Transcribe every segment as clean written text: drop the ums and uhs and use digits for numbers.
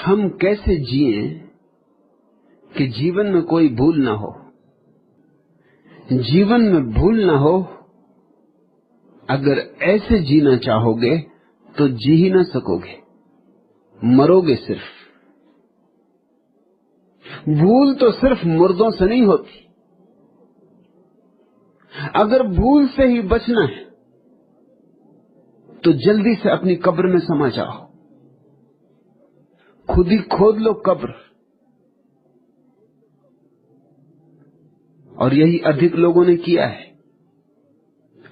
हम कैसे जिए कि जीवन में कोई भूल ना हो। जीवन में भूल ना हो, अगर ऐसे जीना चाहोगे तो जी ही ना सकोगे, मरोगे सिर्फ। भूल तो सिर्फ मुर्दों से नहीं होती। अगर भूल से ही बचना है तो जल्दी से अपनी कब्र में समा जाओ, खुद ही खोद लो कब्र। और यही अधिक लोगों ने किया है।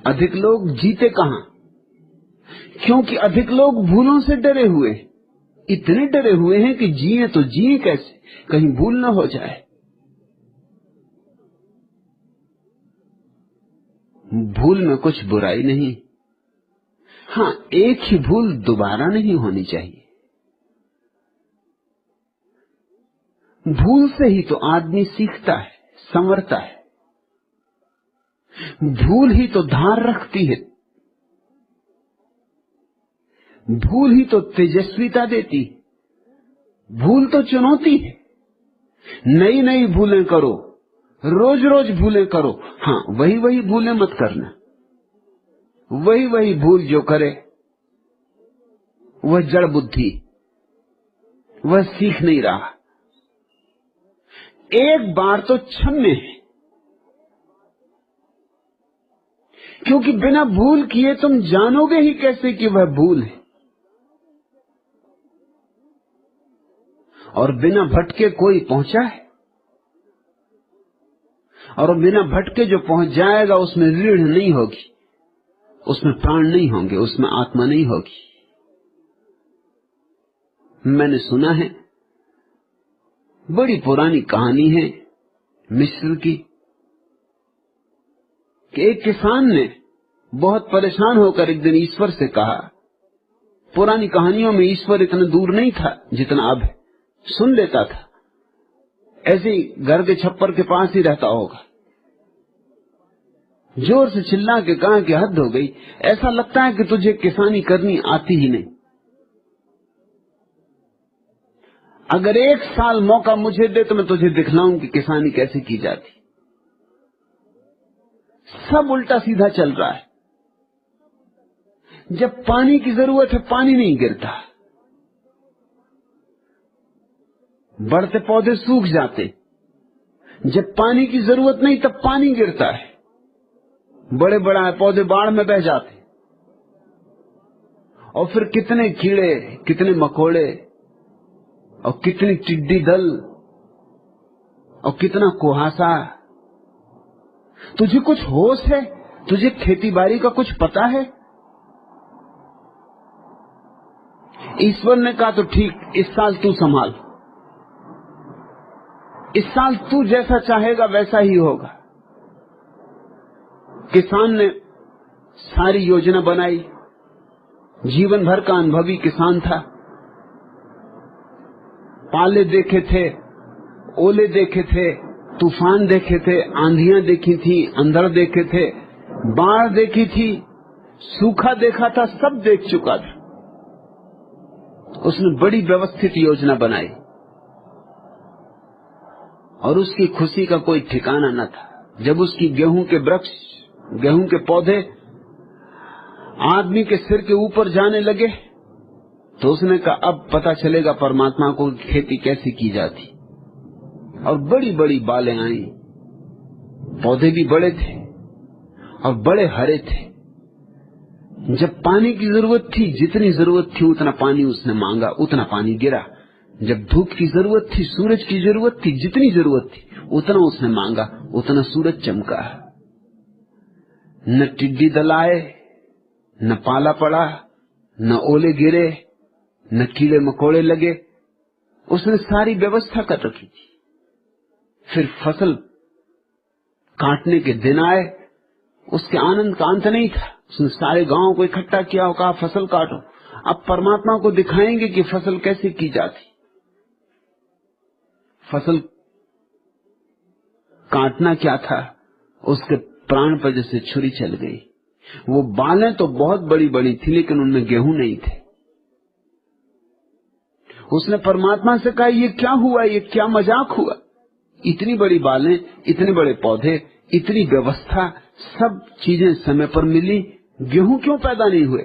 अधिक लोग जीते कहां? क्योंकि अधिक लोग भूलों से डरे हुए, इतने डरे हुए हैं कि जिए तो जिए कैसे, कहीं भूल ना हो जाए। भूल में कुछ बुराई नहीं, हां, एक ही भूल दोबारा नहीं होनी चाहिए। भूल से ही तो आदमी सीखता है, संवरता है। भूल ही तो धार रखती है, भूल ही तो तेजस्विता देती है। भूल तो चुनौती है। नई नई भूलें करो, रोज रोज भूलें करो। हां, वही वही भूलें मत करना। वही वही भूल जो करे वह जड़ बुद्धि, वह सीख नहीं रहा। एक बार तो क्षम्य है, क्योंकि बिना भूल किए तुम जानोगे ही कैसे कि वह भूल है। और बिना भटके कोई पहुंचा है, और बिना भटके जो पहुंच जाएगा उसमें रीढ़ नहीं होगी, उसमें प्राण नहीं होंगे, उसमें आत्मा नहीं होगी। मैंने सुना है, बड़ी पुरानी कहानी है मिस्र की, कि एक किसान ने बहुत परेशान होकर एक दिन ईश्वर से कहा। पुरानी कहानियों में ईश्वर इतना दूर नहीं था जितना अब है, सुन लेता था, ऐसे ही घर के छप्पर के पास ही रहता होगा। जोर से चिल्ला के कहा कि हद हो गई, ऐसा लगता है कि तुझे किसानी करनी आती ही नहीं। अगर एक साल मौका मुझे दे तो मैं तुझे दिखलाऊं कि किसानी कैसे की जाती। सब उल्टा सीधा चल रहा है। जब पानी की जरूरत है पानी नहीं गिरता, बढ़ते पौधे सूख जाते। जब पानी की जरूरत नहीं तब पानी गिरता है, बड़े बड़े पौधे बाढ़ में बह जाते। और फिर कितने कीड़े, कितने मकोड़े, और कितनी टिड्डी दल, और कितना कुहासा। तुझे कुछ होश है? तुझे खेती बाड़ी का कुछ पता है? ईश्वर ने कहा तो ठीक, इस साल तू संभाल, इस साल तू जैसा चाहेगा वैसा ही होगा। किसान ने सारी योजना बनाई, जीवन भर का अनुभवी किसान था। पाले देखे थे, ओले देखे थे, तूफान देखे थे, आंधियां देखी थी, अंधड़ देखे थे, बाढ़ देखी थी, सूखा देखा था, सब देख चुका था। उसने बड़ी व्यवस्थित योजना बनाई और उसकी खुशी का कोई ठिकाना न था। जब उसकी गेहूं के वृक्ष, गेहूं के पौधे आदमी के सिर के ऊपर जाने लगे तो उसने कहा अब पता चलेगा परमात्मा को खेती कैसे की जाती। और बड़ी बड़ी बालें आई, पौधे भी बड़े थे और बड़े हरे थे। जब पानी की जरूरत थी, जितनी जरूरत थी उतना पानी उसने मांगा, उतना पानी गिरा। जब धूप की जरूरत थी, सूरज की जरूरत थी, जितनी जरूरत थी उतना उसने मांगा, उतना सूरज चमका। न टिड्डी दल आए, न पाला पड़ा, न ओले गिरे, न कीड़े मकोड़े लगे। उसने सारी व्यवस्था कर रखी थी। फिर फसल काटने के दिन आए, उसके आनंद का अंत नहीं था। उसने सारे गांव को इकट्ठा किया और कहा फसल काटो, अब परमात्मा को दिखाएंगे कि फसल कैसे की जाती। फसल काटना क्या था, उसके प्राण पर जैसे छुरी चल गई। वो बालें तो बहुत बड़ी बड़ी थी लेकिन उनमें गेहूं नहीं थे। उसने परमात्मा से कहा ये क्या हुआ, ये क्या मजाक हुआ? इतनी बड़ी बालें, इतने बड़े पौधे, इतनी व्यवस्था, सब चीजें समय पर मिली, गेहूं क्यों पैदा नहीं हुए?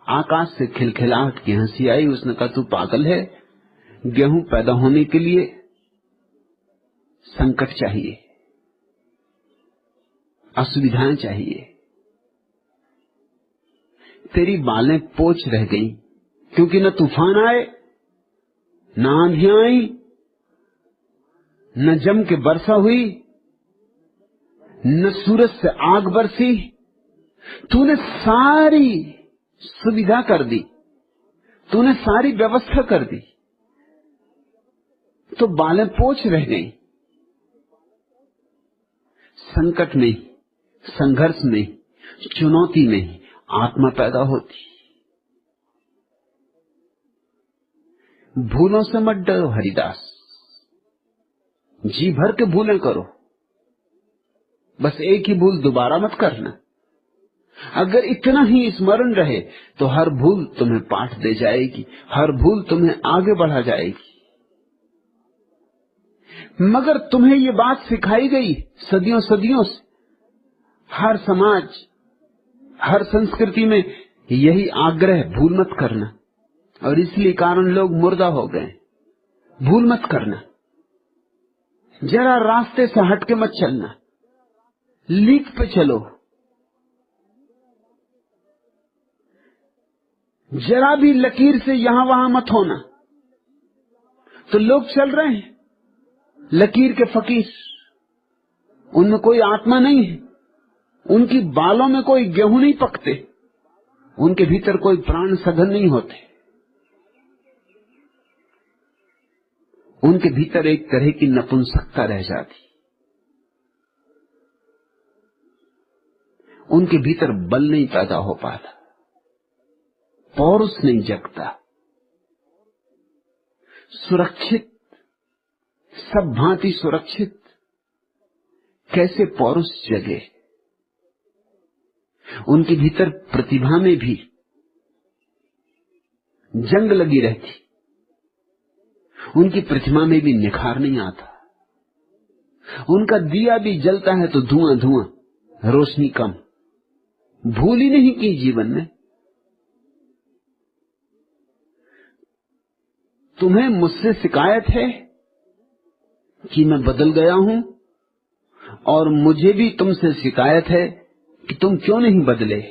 आकाश से खिलखिलाहट की हंसी आई। उसने कहा तू पागल है, गेहूं पैदा होने के लिए संकट चाहिए, असुविधाएं चाहिए। तेरी बालें पोच रह गईं क्योंकि न तूफान आए, न आंधियां आई, न जम के वर्षा हुई, न सूरज से आग बरसी। तूने सारी सुविधा कर दी, तूने सारी व्यवस्था कर दी, तो बालें पोच रह गईं। संकट में, संघर्ष में, चुनौती में आत्मा पैदा होती। भूलों से मत डरो हरिदास, जी भर के भूलें करो, बस एक ही भूल दोबारा मत करना। अगर इतना ही स्मरण रहे तो हर भूल तुम्हें पाठ दे जाएगी, हर भूल तुम्हें आगे बढ़ा जाएगी। मगर तुम्हें ये बात सिखाई गई सदियों सदियों से, हर समाज, हर संस्कृति में यही आग्रह, भूल मत करना, और इसलिए कारण लोग मुर्दा हो गए। भूल मत करना, जरा रास्ते से हटके मत चलना, लीक पे चलो, जरा भी लकीर से यहां वहां मत होना। तो लोग चल रहे हैं लकीर के फकीर, उनमें कोई आत्मा नहीं है, उनकी बालों में कोई गेहूं नहीं पकते, उनके भीतर कोई प्राण सघन नहीं होते, उनके भीतर एक तरह की नपुंसकता रह जाती, उनके भीतर बल नहीं पैदा हो पाता, पौरुष नहीं जगता। सुरक्षित, सब भांति सुरक्षित, कैसे पौरुष जगे? उनके भीतर प्रतिभा में भी जंग लगी रहती, उनकी प्रतिभा में भी निखार नहीं आता। उनका दिया भी जलता है तो धुआं धुआं, रोशनी कम। भूल ही नहीं की जीवन में। तुम्हें मुझसे शिकायत है कि मैं बदल गया हूं, और मुझे भी तुमसे शिकायत है कि तुम क्यों नहीं बदले।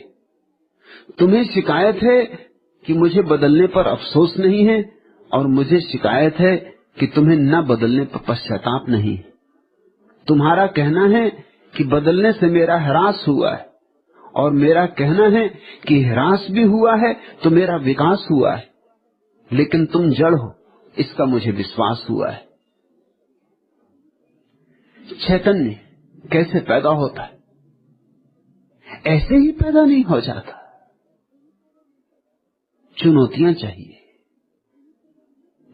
तुम्हें शिकायत है कि मुझे बदलने पर अफसोस नहीं है, और मुझे शिकायत है कि तुम्हें न बदलने पर पश्चाताप नहीं। तुम्हारा कहना है कि बदलने से मेरा ह्रास हुआ है, और मेरा कहना है कि ह्रास भी हुआ है तो मेरा विकास हुआ है, लेकिन तुम जड़ हो इसका मुझे विश्वास हुआ है। चैतन्य कैसे पैदा होता है? ऐसे ही पैदा नहीं हो जाता, चुनौतियां चाहिए,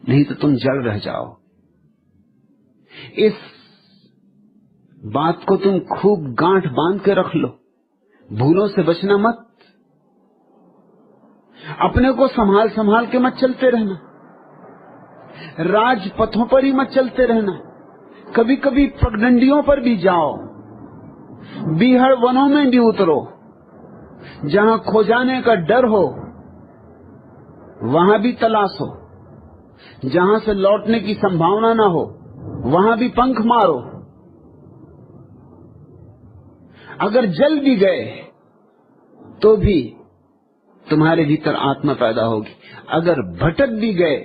नहीं तो तुम जड़ रह जाओ। इस बात को तुम खूब गांठ बांध के रख लो, भूलों से बचना मत। अपने को संभाल संभाल के मत चलते रहना, राजपथों पर ही मत चलते रहना, कभी कभी पगडंडियों पर भी जाओ, बीहड़ वनों में भी उतरो, जहां खो जाने का डर हो वहां भी तलाशो, जहां से लौटने की संभावना ना हो वहां भी पंख मारो। अगर जल भी गए तो भी तुम्हारे भीतर आत्मा पैदा होगी, अगर भटक भी गए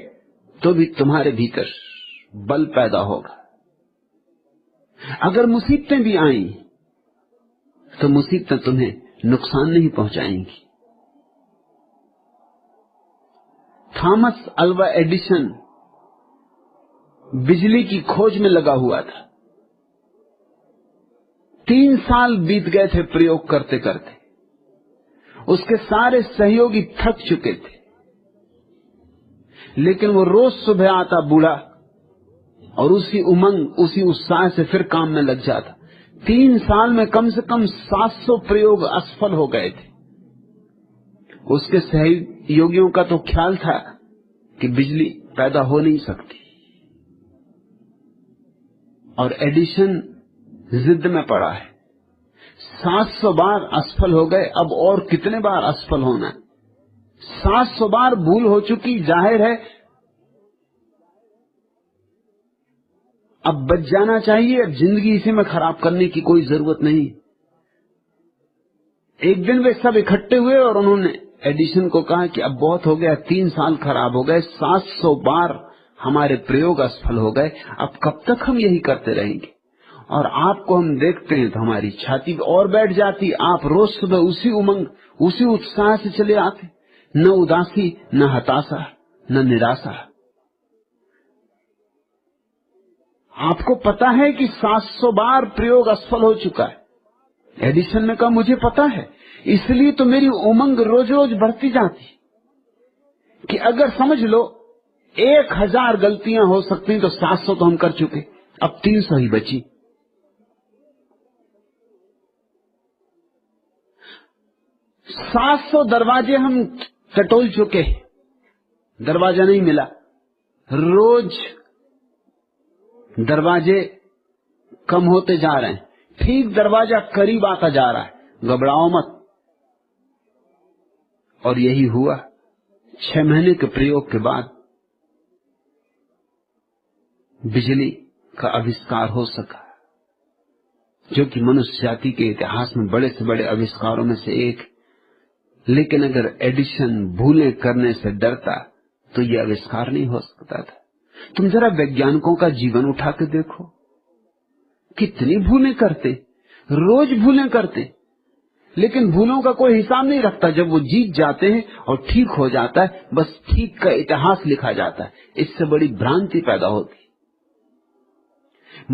तो भी तुम्हारे भीतर बल पैदा होगा। अगर मुसीबतें भी आई तो मुसीबतें तुम्हें नुकसान नहीं पहुंचाएंगी। थॉमस अल्वा एडिसन बिजली की खोज में लगा हुआ था। 3 साल बीत गए थे प्रयोग करते करते, उसके सारे सहयोगी थक चुके थे, लेकिन वो रोज सुबह आता बूढ़ा और उसी उमंग, उसी उत्साह से फिर काम में लग जाता। 3 साल में कम से कम 700 प्रयोग असफल हो गए थे। उसके सहयोगियों का तो ख्याल था कि बिजली पैदा हो नहीं सकती। और एडिशन जिद में पड़ा है। 700 बार असफल हो गए, अब और कितने बार असफल होना है? 700 बार भूल हो चुकी, जाहिर है अब बच जाना चाहिए। अब जिंदगी इसी में खराब करने की कोई जरूरत नहीं। एक दिन वे सब इकट्ठे हुए और उन्होंने एडिशन को कहा कि अब बहुत हो गया, 3 साल खराब हो गए, 700 बार हमारे प्रयोग असफल हो गए, अब कब तक हम यही करते रहेंगे? और आपको हम देखते हैं तो हमारी छाती और बैठ जाती। आप रोज सुबह उसी उमंग, उसी उत्साह से चले आते, न उदासी, न हताशा, न निराशा। आपको पता है कि 700 बार प्रयोग असफल हो चुका है। एडिसन ने कहा मुझे पता है, इसलिए तो मेरी उमंग रोज रोज बढ़ती जाती कि अगर समझ लो 1000 गलतियां हो सकती तो 700 तो हम कर चुके, अब 300 ही बची। सात 700 दरवाजे हम टटोल चुके, दरवाजा नहीं मिला। रोज दरवाजे कम होते जा रहे हैं, ठीक दरवाजा करीब आता जा रहा है, घबराओ मत। और यही हुआ। 6 महीने के प्रयोग के बाद बिजली का आविष्कार हो सका, जो कि मनुष्य जाति के इतिहास में बड़े से बड़े आविष्कारों में से एक। लेकिन अगर एडिशन भूलें करने से डरता तो यह आविष्कार नहीं हो सकता था। तुम जरा वैज्ञानिकों का जीवन उठा के देखो, कितनी भूलें करते, रोज भूलें करते, लेकिन भूलों का कोई हिसाब नहीं रखता। जब वो जीत जाते हैं और ठीक हो जाता है, बस ठीक का इतिहास लिखा जाता है। इससे बड़ी भ्रांति पैदा होती।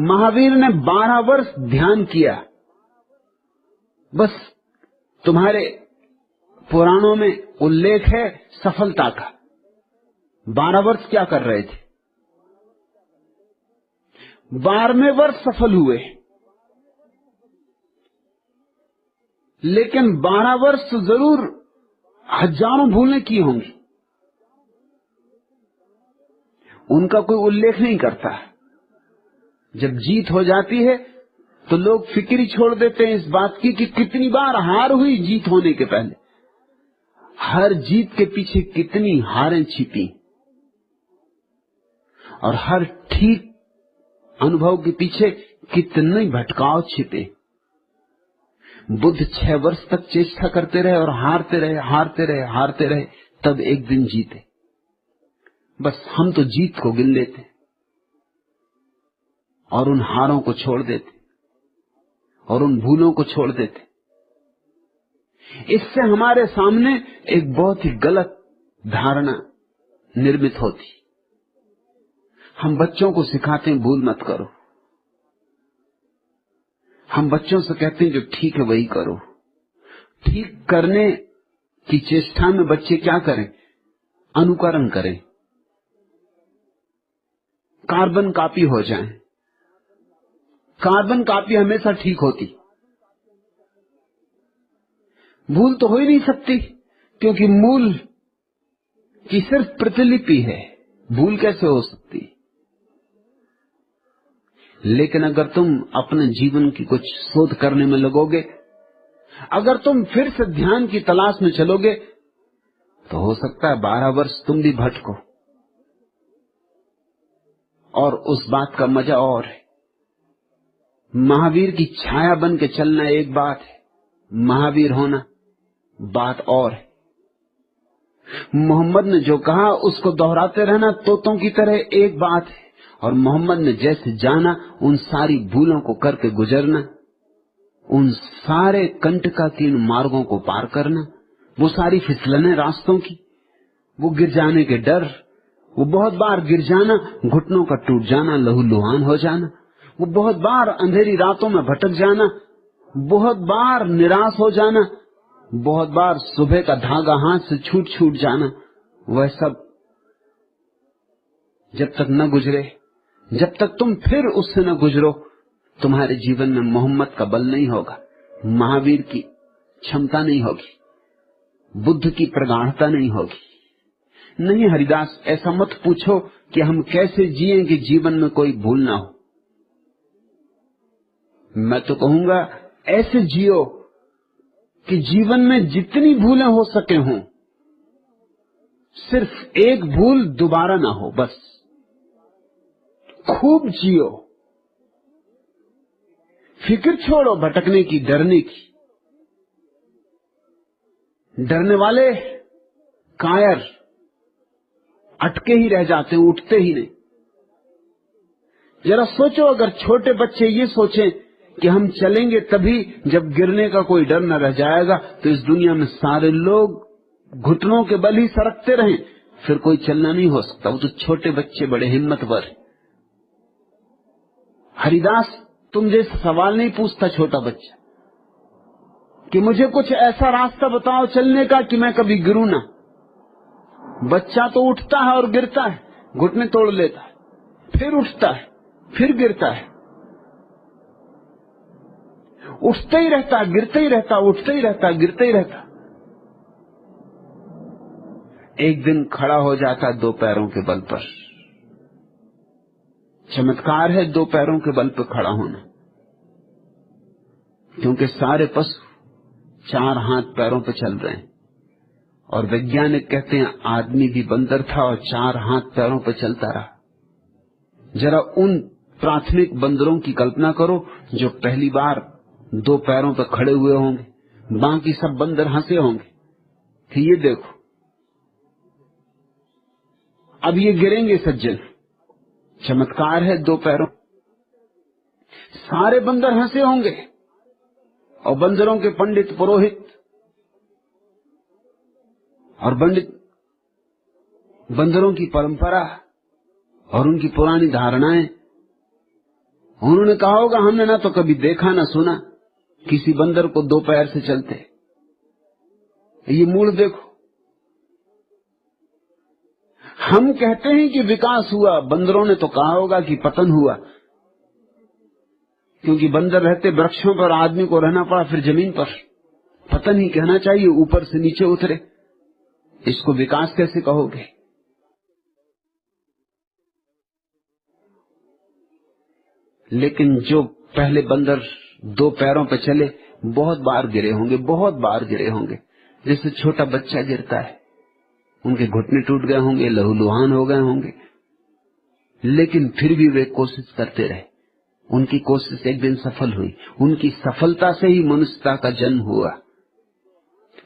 महावीर ने 12 वर्ष ध्यान किया। बस तुम्हारे पुराणों में उल्लेख है सफलता का। 12 वर्ष क्या कर रहे थे? 12वें वर्ष सफल हुए, लेकिन 12 वर्ष तो जरूर हजारों भूलें की होंगी, उनका कोई उल्लेख नहीं करता। जब जीत हो जाती है तो लोग फिक्र ही छोड़ देते हैं इस बात की कि कितनी बार हार हुई जीत होने के पहले। हर जीत के पीछे कितनी हारें छिपी, और हर ठीक अनुभव के पीछे कितने भटकाव छिपे। बुद्ध 6 वर्ष तक चेष्टा करते रहे और हारते रहे, हारते रहे, हारते रहे, तब एक दिन जीते। बस हम तो जीत को गिन लेते और उन हारों को छोड़ देते और उन भूलों को छोड़ देते। इससे हमारे सामने एक बहुत ही गलत धारणा निर्मित होती। हम बच्चों को सिखाते हैं भूल मत करो। हम बच्चों से कहते हैं जो ठीक है वही करो। ठीक करने की चेष्टा में बच्चे क्या करें? अनुकरण करें, कार्बन कॉपी हो जाएं। कार्बन कॉपी हमेशा ठीक होती, भूल तो हो ही नहीं सकती, क्योंकि मूल की सिर्फ प्रतिलिपि है, भूल कैसे हो सकती? लेकिन अगर तुम अपने जीवन की कुछ शोध करने में लगोगे, अगर तुम फिर से ध्यान की तलाश में चलोगे, तो हो सकता है 12 वर्ष तुम भी भटको। और उस बात का मजा और है, महावीर की छाया बन के चलना एक बात है, महावीर होना बात और है। मोहम्मद ने जो कहा उसको दोहराते रहना तोतों की तरह एक बात है, और मोहम्मद ने जैसे जाना उन सारी भूलों को करके गुजरना, उन सारे कंटकाकीर्ण मार्गों को पार करना, वो सारी फिसलने रास्तों की, वो गिर जाने के डर, वो बहुत बार गिर जाना, घुटनों का टूट जाना, लहूलुहान हो जाना, वो बहुत बार अंधेरी रातों में भटक जाना, बहुत बार निराश हो जाना, बहुत बार सुबह का धागा हाथ से छूट छूट जाना, वह सब जब तक न गुजरे, जब तक तुम फिर उससे न गुजरो, तुम्हारे जीवन में मोहम्मद का बल नहीं होगा, महावीर की क्षमता नहीं होगी, बुद्ध की प्रगाढ़ता नहीं होगी। नहीं हरिदास, ऐसा मत पूछो कि हम कैसे जिएं कि जीवन में कोई भूल ना हो। मैं तो कहूंगा ऐसे जियो कि जीवन में जितनी भूलें हो सके हों, सिर्फ एक भूल दोबारा ना हो। बस खूब जियो, फिक्र छोड़ो भटकने की, डरने की। डरने वाले कायर अटके ही रह जाते, उठते ही नहीं। जरा सोचो, अगर छोटे बच्चे ये सोचें कि हम चलेंगे तभी जब गिरने का कोई डर न रह जाएगा, तो इस दुनिया में सारे लोग घुटनों के बल ही सरकते रहें, फिर कोई चलना नहीं हो सकता। वो तो छोटे बच्चे बड़े हिम्मतवर हैं। हरिदास तुम जैसे सवाल नहीं पूछता छोटा बच्चा कि मुझे कुछ ऐसा रास्ता बताओ चलने का कि मैं कभी गिरूं ना। बच्चा तो उठता है और गिरता है, घुटने तोड़ लेता है, फिर उठता है, फिर गिरता है, उठते ही रहता है, गिरते ही रहता, उठते ही रहता, गिरते ही रहता। एक दिन खड़ा हो जाता दो पैरों के बल पर। चमत्कार है दो पैरों के बल पर खड़ा होना, क्योंकि सारे पशु चार हाथ पैरों पर चल रहे हैं। और वैज्ञानिक कहते हैं आदमी भी बंदर था और चार हाथ पैरों पर चलता रहा। जरा उन प्राथमिक बंदरों की कल्पना करो जो पहली बार दो पैरों पर खड़े हुए होंगे, बाकी सब बंदर हंसे होंगे कि ये देखो अब ये गिरेंगे सज्जन। चमत्कार है दो पैरों। सारे बंदर हंसे होंगे और बंदरों के पंडित पुरोहित और बंदरों की परंपरा और उनकी पुरानी धारणाएं, उन्होंने कहा होगा हमने ना तो कभी देखा ना सुना किसी बंदर को दो पैर से चलते। ये मूल देखो, हम कहते हैं कि विकास हुआ, बंदरों ने तो कहा होगा कि पतन हुआ, क्योंकि बंदर रहते वृक्षों पर, आदमी को रहना पड़ा फिर जमीन पर। पतन ही कहना चाहिए, ऊपर से नीचे उतरे, इसको विकास कैसे कहोगे? लेकिन जो पहले बंदर दो पैरों पर चले बहुत बार गिरे होंगे, बहुत बार गिरे होंगे। जैसे छोटा बच्चा गिरता है, उनके घुटने टूट गए होंगे, लहूलुहान हो गए होंगे, लेकिन फिर भी वे कोशिश करते रहे। उनकी कोशिश एक दिन सफल हुई। उनकी सफलता से ही मनुष्यता का जन्म हुआ,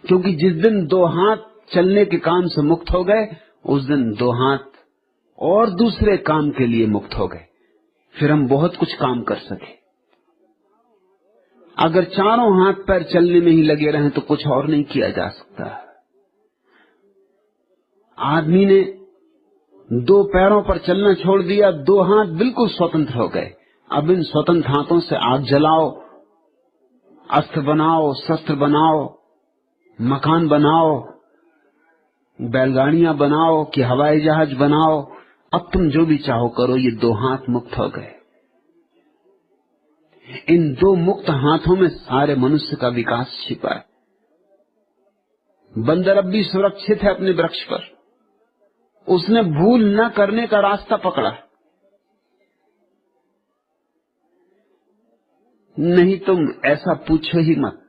क्योंकि जिस दिन दो हाथ चलने के काम से मुक्त हो गए, उस दिन दो हाथ और दूसरे काम के लिए मुक्त हो गए। फिर हम बहुत कुछ काम कर सके। अगर चारों हाथ पैर चलने में ही लगे रहें तो कुछ और नहीं किया जा सकता। आदमी ने दो पैरों पर चलना छोड़ दिया, दो हाथ बिल्कुल स्वतंत्र हो गए। अब इन स्वतंत्र हाथों से आग जलाओ, अस्त्र बनाओ, शस्त्र बनाओ, मकान बनाओ, बैलगाड़ियां बनाओ कि हवाई जहाज बनाओ, अब तुम जो भी चाहो करो। ये दो हाथ मुक्त हो गए। इन दो मुक्त हाथों में सारे मनुष्य का विकास छिपा है। बंदर अब भी सुरक्षित है अपने वृक्ष पर, उसने भूल न करने का रास्ता पकड़ा। नहीं तुम ऐसा पूछो ही मत।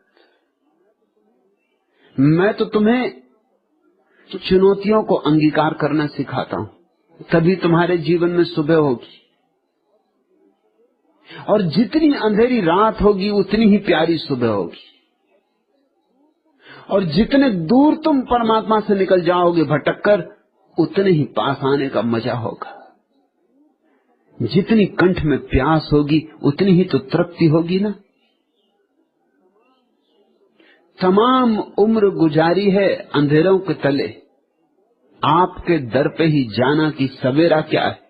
मैं तो तुम्हें चुनौतियों को अंगीकार करना सिखाता हूं, तभी तुम्हारे जीवन में सुबह होगी। और जितनी अंधेरी रात होगी उतनी ही प्यारी सुबह होगी। और जितने दूर तुम परमात्मा से निकल जाओगे भटककर, उतने ही पास आने का मजा होगा। जितनी कंठ में प्यास होगी उतनी ही तो तृप्ति होगी ना। तमाम उम्र गुजारी है अंधेरों के तले, आपके दर पे ही जाना कि सवेरा क्या है।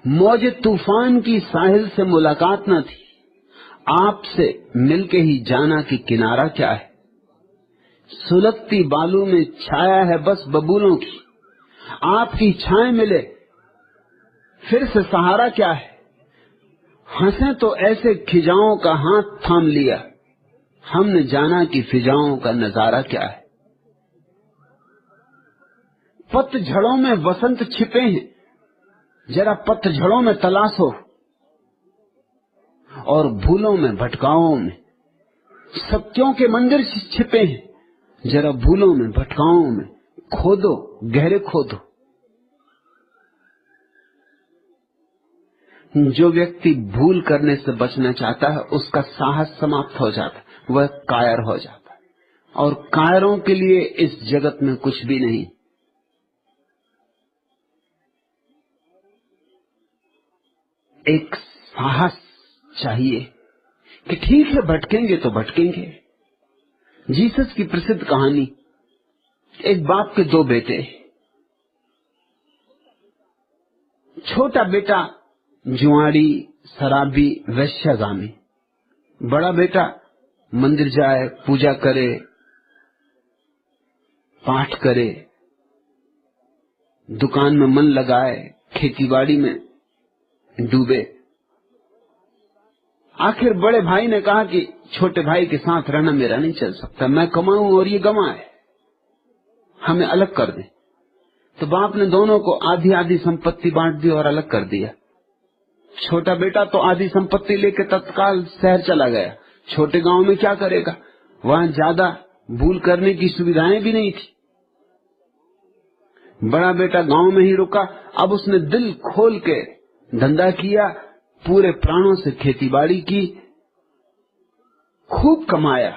मौज तूफान की साहिल से मुलाकात न थी, आपसे मिलके ही जाना कि किनारा क्या है। सुलगती बालू में छाया है बस बबूलों की, आपकी छाए मिले फिर से सहारा क्या है। हंसे तो ऐसे खिजाओं का हाथ थाम लिया, हमने जाना कि फिजाओं का नजारा क्या है। पतझड़ों में वसंत छिपे हैं, जरा पतझड़ों में तलाशो, और भूलों में भटकाओं में सत्यों के मंदिर छिपे हैं, जरा भूलों में भटकाओं में खोदो, गहरे खोदो। जो व्यक्ति भूल करने से बचना चाहता है उसका साहस समाप्त हो जाता है, वह कायर हो जाता है, और कायरों के लिए इस जगत में कुछ भी नहीं। एक साहस चाहिए कि ठीक है भटकेंगे तो भटकेंगे। जीसस की प्रसिद्ध कहानी, एक बाप के दो बेटे, छोटा बेटा जुआड़ी, शराबी, वैश्यागामी, बड़ा बेटा मंदिर जाए, पूजा करे, पाठ करे, दुकान में मन लगाए, खेतीबाड़ी में डूबे। आखिर बड़े भाई ने कहा कि छोटे भाई के साथ रहना मेरा नहीं चल सकता, मैं कमाऊं और ये गमाए, हमें अलग कर दे। तो बाप ने दोनों को आधी आधी संपत्ति बांट दी और अलग कर दिया। छोटा बेटा तो आधी संपत्ति लेके तत्काल शहर चला गया। छोटे गांव में क्या करेगा, वहां ज्यादा भूल करने की सुविधाएं भी नहीं थी। बड़ा बेटा गांव में ही रुका। अब उसने दिल खोल के धंधा किया, पूरे प्राणों से खेतीबाड़ी की, खूब कमाया,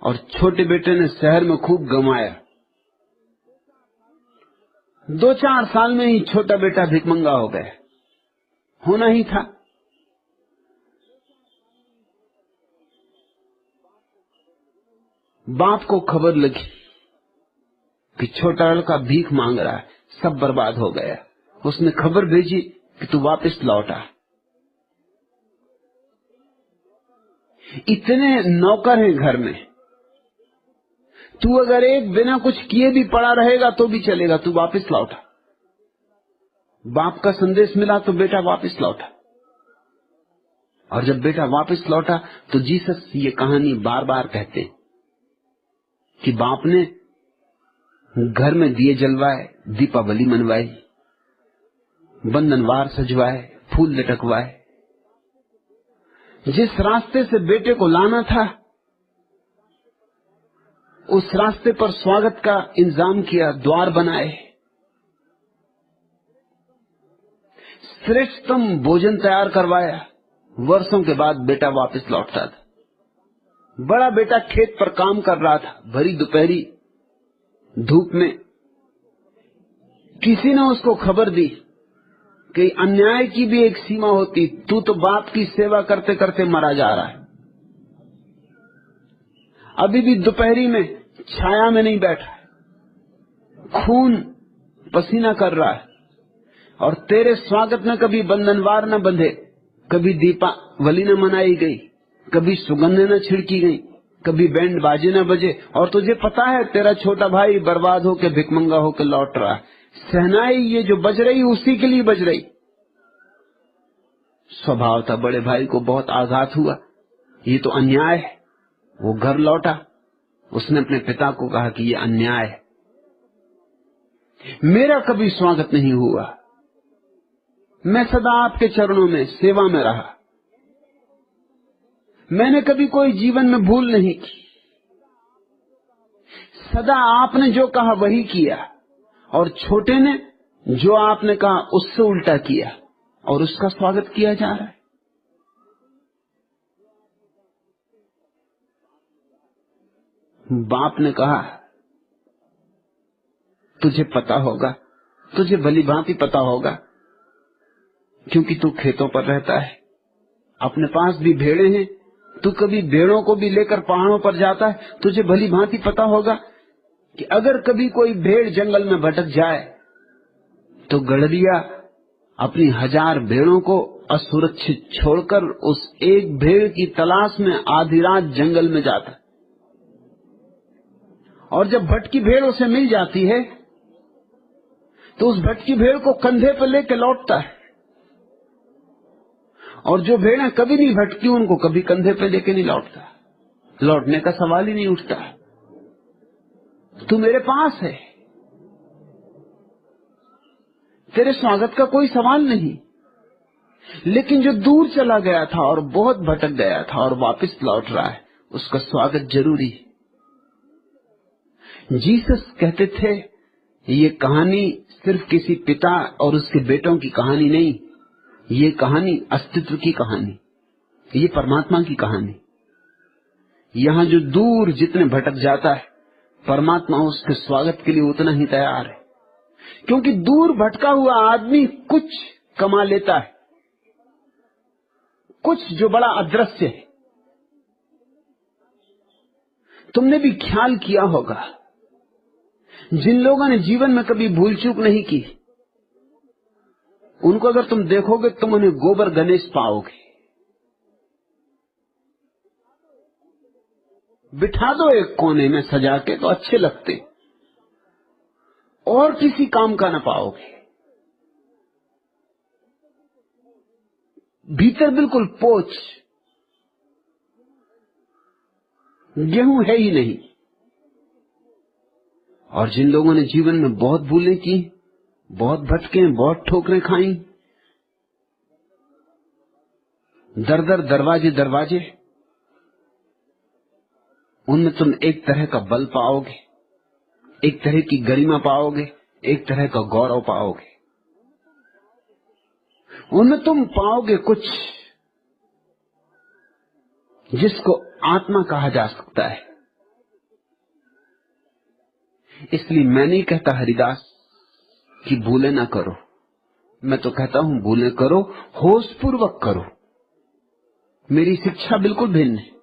और छोटे बेटे ने शहर में खूब गमाया। 2-4 साल में ही छोटा बेटा भिखमंगा हो गया। होना ही था। बाप को खबर लगी कि छोटा लड़का भीख मांग रहा है, सब बर्बाद हो गया। उसने खबर भेजी कि तू वापस लौटा। इतने नौकर हैं घर में, तू अगर एक बिना कुछ किए भी पड़ा रहेगा तो भी चलेगा, तू वापस लौटा। बाप का संदेश मिला तो बेटा वापस लौटा। और जब बेटा वापस लौटा तो जीसस ये कहानी बार बार कहते कि बाप ने घर में दिए जलवाए, दीपावली मनवाई, बंधनवार सजवाए, फूल लटकवाए। जिस रास्ते से बेटे को लाना था उस रास्ते पर स्वागत का इंतजाम किया, द्वार बनाए, श्रेष्ठतम भोजन तैयार करवाया। वर्षों के बाद बेटा वापस लौटता था। बड़ा बेटा खेत पर काम कर रहा था, भरी दोपहरी धूप में। किसी ने उसको खबर दी कि अन्याय की भी एक सीमा होती, तू तो बाप की सेवा करते करते मरा जा रहा है, अभी भी दोपहरी में छाया में नहीं बैठा है, खून पसीना कर रहा है, और तेरे स्वागत में कभी बंधनवार न बंधे, कभी दीपावली न मनाई गई, कभी सुगंध न छिड़की गई, कभी बैंड बाजे न बजे, और तुझे पता है तेरा छोटा भाई बर्बाद होके भिखमंगा होके लौट रहा है। सहनाई ये जो बज रही उसी के लिए बज रही। स्वभाव था बड़े भाई को बहुत आघात हुआ, ये तो अन्याय है। वो घर लौटा, उसने अपने पिता को कहा कि ये अन्याय है, मेरा कभी स्वागत नहीं हुआ, मैं सदा आपके चरणों में सेवा में रहा, मैंने कभी कोई जीवन में भूल नहीं की, सदा आपने जो कहा वही किया, और छोटे ने जो आपने कहा उससे उल्टा किया, और उसका स्वागत किया जा रहा है। बाप ने कहा तुझे पता होगा, तुझे भली भांति पता होगा, क्योंकि तू खेतों पर रहता है, अपने पास भी भेड़े हैं, तू कभी भेड़ों को भी लेकर पहाड़ों पर जाता है, तुझे भली भांति पता होगा कि अगर कभी कोई भेड़ जंगल में भटक जाए तो गड़रिया अपनी 1000 भेड़ों को असुरक्षित छोड़कर उस एक भेड़ की तलाश में आधी रात जंगल में जाता है, और जब भटकी भेड़ उसे मिल जाती है तो उस भटकी भेड़ को कंधे पर लेकर लौटता है, और जो भेड़ें कभी नहीं भटकी उनको कभी कंधे पे लेके नहीं लौटता, लौटने का सवाल ही नहीं उठता। तू मेरे पास है, तेरे स्वागत का कोई सवाल नहीं। लेकिन जो दूर चला गया था और बहुत भटक गया था और वापस लौट रहा है, उसका स्वागत जरूरी है। जीसस कहते थे, ये कहानी सिर्फ किसी पिता और उसके बेटों की कहानी नहीं, ये कहानी अस्तित्व की कहानी, ये परमात्मा की कहानी। यहां जो दूर जितने भटक जाता है, परमात्मा उसके स्वागत के लिए उतना ही तैयार है। क्योंकि दूर भटका हुआ आदमी कुछ कमा लेता है, कुछ जो बड़ा अदृश्य है। तुमने भी ख्याल किया होगा, जिन लोगों ने जीवन में कभी भूल चूक नहीं की, उनको अगर तुम देखोगे तुम उन्हें गोबर गणेश पाओगे। बिठा दो एक कोने में सजा के तो अच्छे लगते, और किसी काम का न पाओगे। भीतर बिल्कुल पोच, गेहूं है ही नहीं। और जिन लोगों ने जीवन में बहुत भूलें की, बहुत भटके, बहुत ठोकरें खाई, दर दर दरवाजे दरवाजे, उनमें तुम एक तरह का बल पाओगे, एक तरह की गरिमा पाओगे, एक तरह का गौरव पाओगे। उनमें तुम पाओगे कुछ जिसको आत्मा कहा जा सकता है। इसलिए मैं नहीं कहता हरिदास कि भूले ना करो, मैं तो कहता हूं भूले करो, होश पूर्वक करो। मेरी शिक्षा बिल्कुल भिन्न है।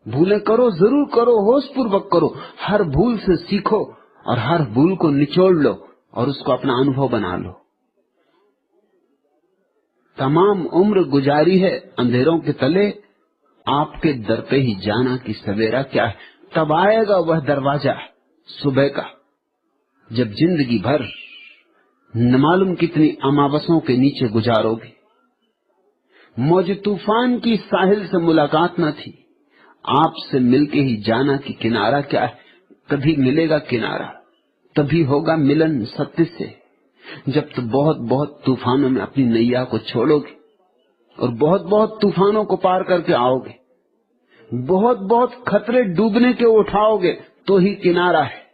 भूले करो, जरूर करो, होश पूर्वक करो। हर भूल से सीखो और हर भूल को निचोड़ लो और उसको अपना अनुभव बना लो। तमाम उम्र गुजारी है अंधेरों के तले, आपके दर पे ही जाना कि सवेरा क्या है। तब आएगा वह दरवाजा सुबह का, जब जिंदगी भर न मालूम कितनी अमावसों के नीचे गुजारोगे। मौज तूफान की साहिल से मुलाकात न थी, आपसे मिलके ही जाना कि किनारा क्या है। कभी मिलेगा किनारा, तभी होगा मिलन सत्य से, जब तो बहुत बहुत तूफानों में अपनी नैया को छोड़ोगे और बहुत बहुत तूफानों को पार करके आओगे, बहुत बहुत खतरे डूबने के उठाओगे, तो ही किनारा है।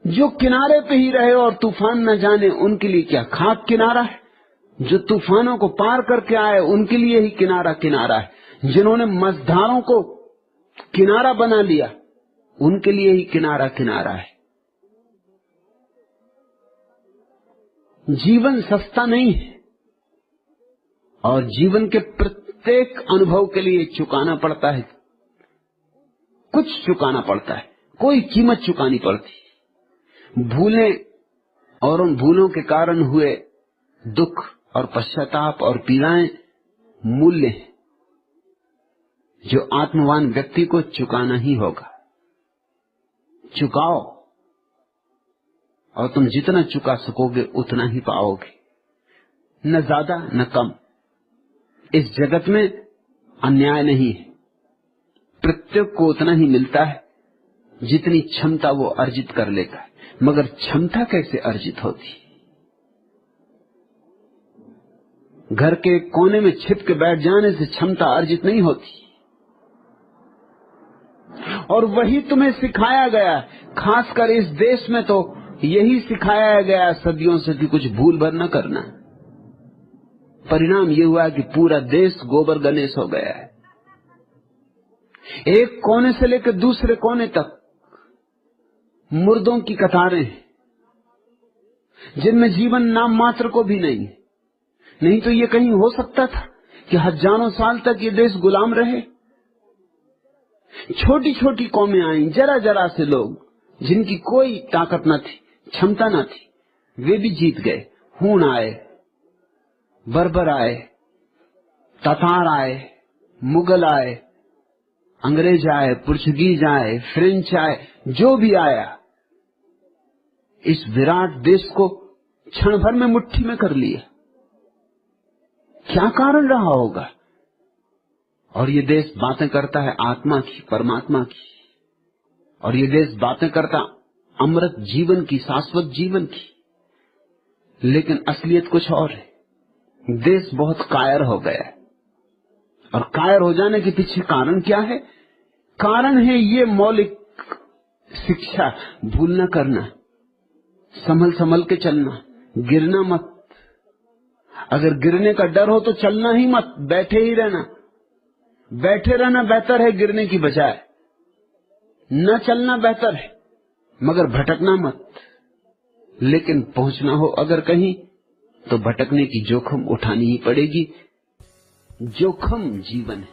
जो किनारे पे ही रहे और तूफान न जाने, उनके लिए क्या खाक किनारा है। जो तूफानों को पार करके आए, उनके लिए ही किनारा किनारा है। जिन्होंने मझधारों को किनारा बना लिया, उनके लिए ही किनारा किनारा है। जीवन सस्ता नहीं है और जीवन के प्रत्येक अनुभव के लिए चुकाना पड़ता है, कुछ चुकाना पड़ता है, कोई कीमत चुकानी पड़ती। भूलें और उन भूलों के कारण हुए दुख और पश्चाताप और पीड़ाएं मूल्य हैं जो आत्मवान व्यक्ति को चुकाना ही होगा। चुकाओ और तुम जितना चुका सकोगे उतना ही पाओगे, न ज्यादा न कम। इस जगत में अन्याय नहीं है, प्रत्येक को उतना ही मिलता है जितनी क्षमता वो अर्जित कर लेता है। मगर क्षमता कैसे अर्जित होती? घर के कोने में छिप के बैठ जाने से क्षमता अर्जित नहीं होती। और वही तुम्हें सिखाया गया, खासकर इस देश में तो यही सिखाया गया सदियों से कि कुछ भूल भर न करना। परिणाम ये हुआ कि पूरा देश गोबर गणेश हो गया है। एक कोने से लेकर दूसरे कोने तक मुर्दों की कतारें, जिनमें जीवन नाम मात्र को भी नहीं। नहीं तो ये कहीं हो सकता था कि हजारों साल तक ये देश गुलाम रहे। छोटी छोटी कौमें आई, जरा जरा से लोग जिनकी कोई ताकत न थी, क्षमता न थी, वे भी जीत गए। हूण आए, बर्बर आए, तातार आए, मुगल आए, अंग्रेज आए, पुर्तगीज आए, फ्रेंच आए, जो भी आया, इस विराट देश को क्षण भर में मुट्ठी में कर लिया। क्या कारण रहा होगा? और ये देश बातें करता है आत्मा की, परमात्मा की, और ये देश बातें करता अमृत जीवन की, शाश्वत जीवन की। लेकिन असलियत कुछ और है। देश बहुत कायर हो गया है, और कायर हो जाने के पीछे कारण क्या है? कारण है ये मौलिक शिक्षा, भूल न करना, संभल संभल के चलना, गिरना मत। अगर गिरने का डर हो तो चलना ही मत, बैठे ही रहना। बैठे रहना बेहतर है गिरने की बजाय, न चलना बेहतर है, मगर भटकना मत। लेकिन पहुंचना हो अगर कहीं तो भटकने की जोखिम उठानी ही पड़ेगी। जोखिम जीवन है।